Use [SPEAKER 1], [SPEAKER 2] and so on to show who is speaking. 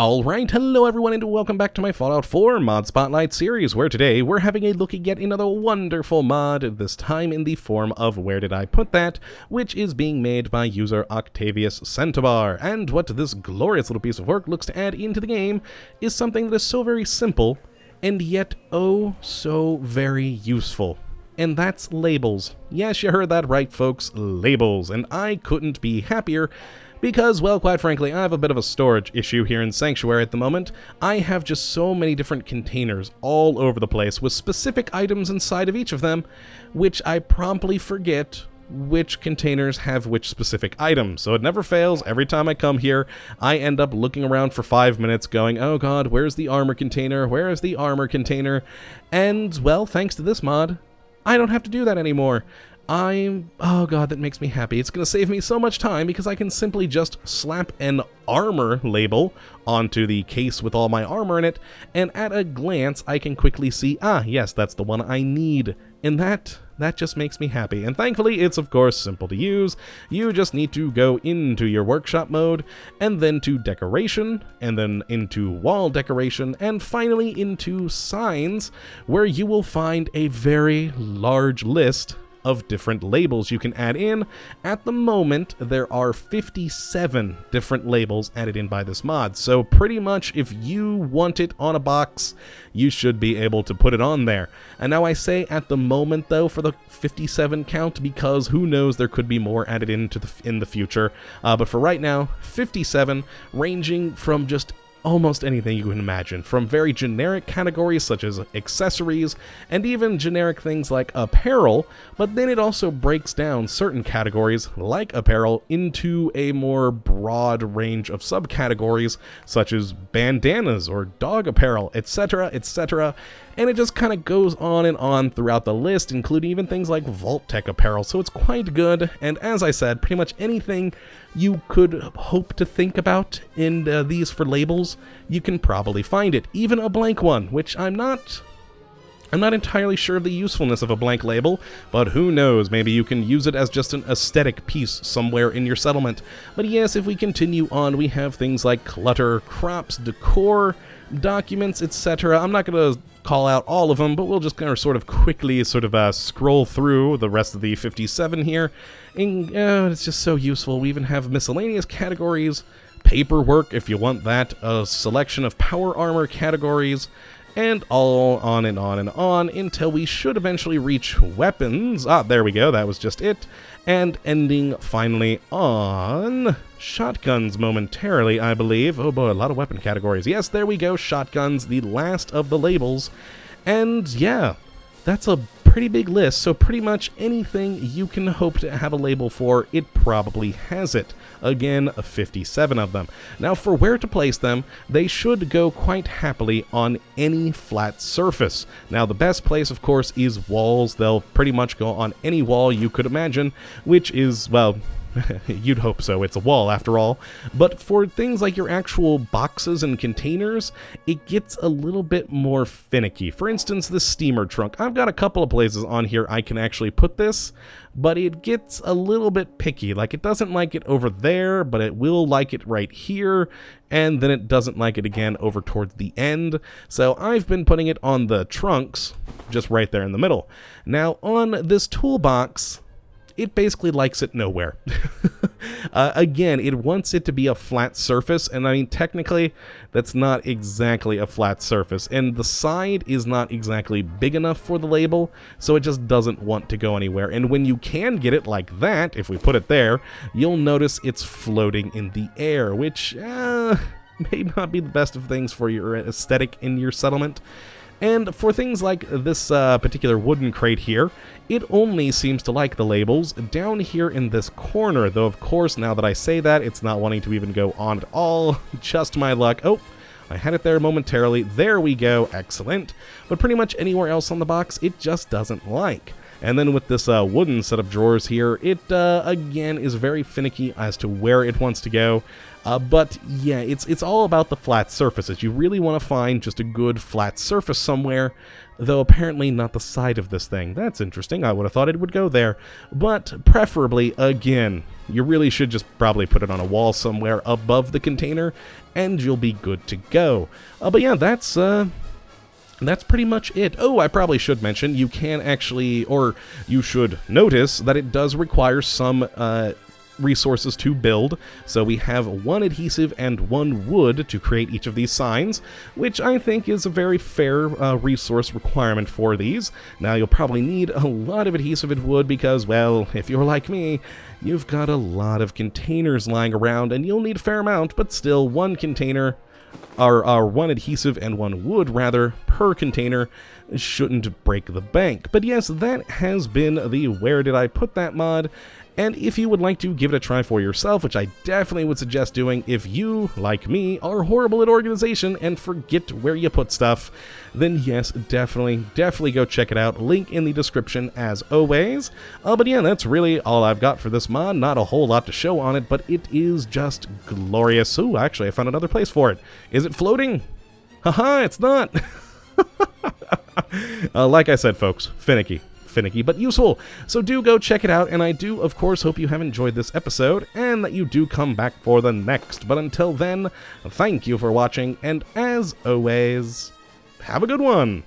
[SPEAKER 1] Alright, hello everyone and welcome back to my Fallout 4 Mod Spotlight series, where today we're having a look at yet another wonderful mod, this time in the form of Where Did I Put That, which is being made by user Octavius Centaur. And what this glorious little piece of work looks to add into the game is something that is so very simple, and yet oh so very useful. And that's labels. Yes, you heard that right folks, labels, and I couldn't be happier. Because, well, quite frankly, I have a bit of a storage issue here in Sanctuary at the moment. I have just so many different containers all over the place with specific items inside of each of them, which I promptly forget which containers have which specific items. So it never fails. Every time I come here, I end up looking around for 5 minutes going, oh god, where's the armor container? Where's the armor container? And, well, thanks to this mod, I don't have to do that anymore. Oh god, that makes me happy. It's going to save me so much time because I can simply just slap an armor label onto the case with all my armor in it, and at a glance I can quickly see, yes, that's the one I need. And that just makes me happy. And thankfully, it's of course simple to use. You just need to go into your workshop mode, and then to decoration, and then into wall decoration, and finally into signs, where you will find a very large list of different labels you can add in. At the moment, there are 57 different labels added in by this mod, so pretty much if you want it on a box, you should be able to put it on there. And now I say at the moment though for the 57 count because who knows, there could be more added in the future, but for right now, 57, ranging from just almost anything you can imagine, from very generic categories such as accessories, and even generic things like apparel, but then it also breaks down certain categories, like apparel, into a more broad range of subcategories, such as bandanas or dog apparel, etc., etc., and it just kind of goes on and on throughout the list, including even things like Vault Tech apparel, so it's quite good, and as I said, pretty much anything you could hope to think about in these for labels, you can probably find it. Even a blank one, which I'm not entirely sure of the usefulness of a blank label, but who knows, maybe you can use it as just an aesthetic piece somewhere in your settlement. But yes, if we continue on, we have things like clutter, crops, decor, documents, etc. I'm not going to call out all of them, but we'll just kind of sort of quickly scroll through the rest of the 57 here. And it's just so useful. We even have miscellaneous categories, paperwork if you want that, a selection of power armor categories, and all on and on and on until we should eventually reach weapons. There we go, that was just it. And ending finally on shotguns momentarily, I believe. Oh boy, a lot of weapon categories. Yes, there we go, shotguns, the last of the labels. And yeah, that's a pretty big list, so pretty much anything you can hope to have a label for, it probably has it. Again, 57 of them. Now for where to place them, they should go quite happily on any flat surface. Now the best place, of course, is walls. They'll pretty much go on any wall you could imagine, which is, well, you'd hope so, it's a wall after all. But for things like your actual boxes and containers, it gets a little bit more finicky. For instance, the steamer trunk. I've got a couple of places on here I can actually put this, but it gets a little bit picky. Like, it doesn't like it over there, but it will like it right here, and then it doesn't like it again over towards the end. So I've been putting it on the trunks, just right there in the middle. Now on this toolbox, it basically likes it nowhere. Again, it wants it to be a flat surface, and I mean, technically, that's not exactly a flat surface, and the side is not exactly big enough for the label, so it just doesn't want to go anywhere. And when you can get it like that, if we put it there, you'll notice it's floating in the air, which may not be the best of things for your aesthetic in your settlement. And for things like this particular wooden crate here, it only seems to like the labels down here in this corner, though of course now that I say that, it's not wanting to even go on at all. Just my luck. Oh, I had it there momentarily. There we go. Excellent. But pretty much anywhere else on the box, it just doesn't like. And then with this wooden set of drawers here, it again is very finicky as to where it wants to go. But yeah, it's all about the flat surfaces. You really want to find just a good flat surface somewhere, though apparently not the side of this thing. That's interesting. I would have thought it would go there. But preferably, again, You really should just probably put it on a wall somewhere above the container, and you'll be good to go. But yeah, that's pretty much it. Oh, I probably should mention, you can actually, or you should notice that it does require some resources to build. So we have 1 adhesive and 1 wood to create each of these signs, which I think is a very fair resource requirement for these. Now you'll probably need a lot of adhesive and wood because, well, if you're like me, you've got a lot of containers lying around and you'll need a fair amount, but still 1 container, or 1 adhesive and 1 wood rather, per container shouldn't break the bank. But yes, that has been the Where Did I Put That mod. And if you would like to give it a try for yourself, which I definitely would suggest doing if you, like me, are horrible at organization and forget where you put stuff, then yes, definitely go check it out. Link in the description as always. But yeah, that's really all I've got for this mod. Not a whole lot to show on it, but it is just glorious. Ooh, actually, I found another place for it. Is it floating? Haha, it's not. Like I said, folks, finicky but useful, so do go check it out, and I do of course hope you have enjoyed this episode and that you do come back for the next. But until then, thank you for watching, and as always, have a good one.